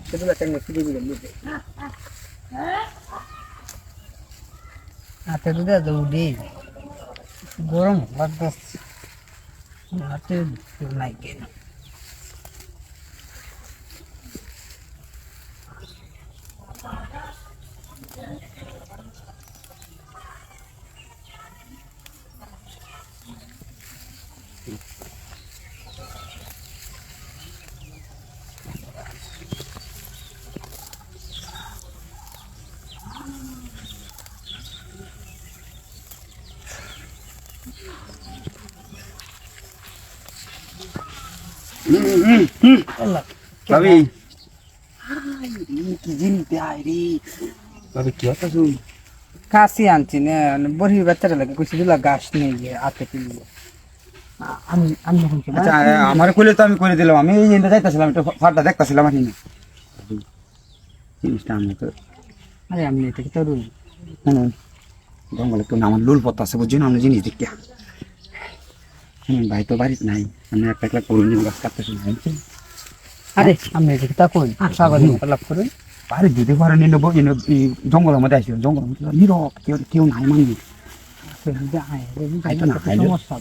সেগুলো টাইমে ফিরে দিবেন বুঝলে হাতে দুধে দৌড়ি গরম লাগতেছে হাতে নাই কেন ভাবি কি জিনিস দেয় রে ভাবি কি হতো শুন কাশি আনছি না বড়ি বাচ্চারা লাগে কিছু দিলা গাছ নেই হাতে তুলবো আমি আমি আচ্ছা আমার কইলে তো আমি করে দিলাম আমি এই এন্ড যাইতাছিলাম একটু ফাড়টা দেখতাছিলাম আর কি জিনিসটা আমি তো আরে আমি এটা কি তরুণ জঙ্গলে একটু আমার লুল পথ আছে বুঝছি না আমরা জিনিস দেখি ভাই তো বাড়িতে নাই আমি একটা একটা করুন গাছ কাটতেছি আরে আমি এটা কি তা কই স্বাগত লাভ করুন বাড়ি যদি ঘরে নিয়ে নেবো জঙ্গলের মধ্যে আসি জঙ্গলের মধ্যে নীরব কেউ কেউ নাই মানবি সমস্যা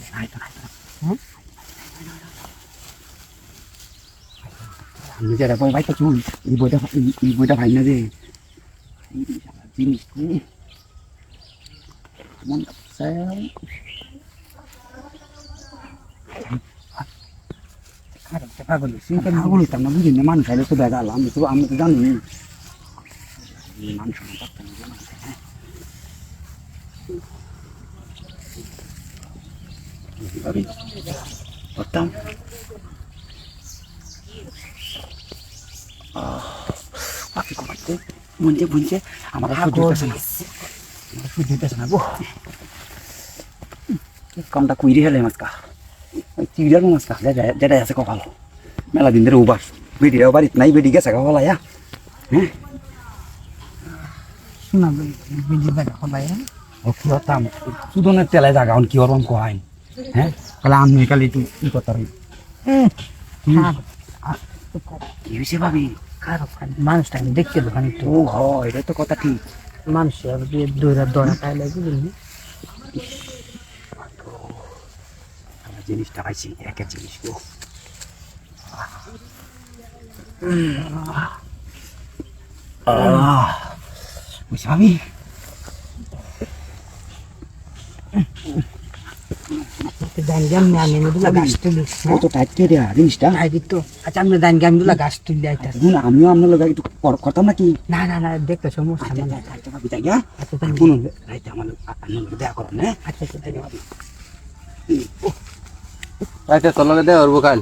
নিজেরা বই ভাই তো চুল এই বইটা ভাই না যে জিনিস মন পাগল হইতাম না বুঝি না মানুষ আইলে তো বেগাল আমি তো জানি মানুষ করতাম পাখি কমাইতে বুনছে বুনছে আমার দিতেছে না গো কামটা কুইরি হেলে মাছকা চিড়িয়ার মাছকা যেটা আছে কপাল মেলা দিন ধরে উবার বেডিরাও বাড়িতে নাই বেডি গেছে হলা হ্যাঁ শোনা বিজি বেড়া হলাই ও কি হতাম সুদনের তেলায় জাগা কি ওরকম কয় হ্যাঁ তাহলে আমি কালি একটু ই করতে পারি কি হয়েছে ভাবি মানুষটা আমি দেখতে দোকানে ও হয় এটা তো কথা ঠিক মানুষ দৌড়া খাই লাগে বুঝলি জিনিসটা পাইছি এক জিনিস গো বুঝছি ভাবি কত টাইট কে দেয়া জিনিসটা আচ্ছা আমি দান গাম গুলা গাছ তুলে আইতা আমিও আপনার লোক একটু করতাম নাকি না না না দেখতে সমস্যা না ভাবি তাই গা শুনুন রাইতে আমার দেখা করুন হ্যাঁ আচ্ছা রাইতে তোর লগে দেয়া করবো কাল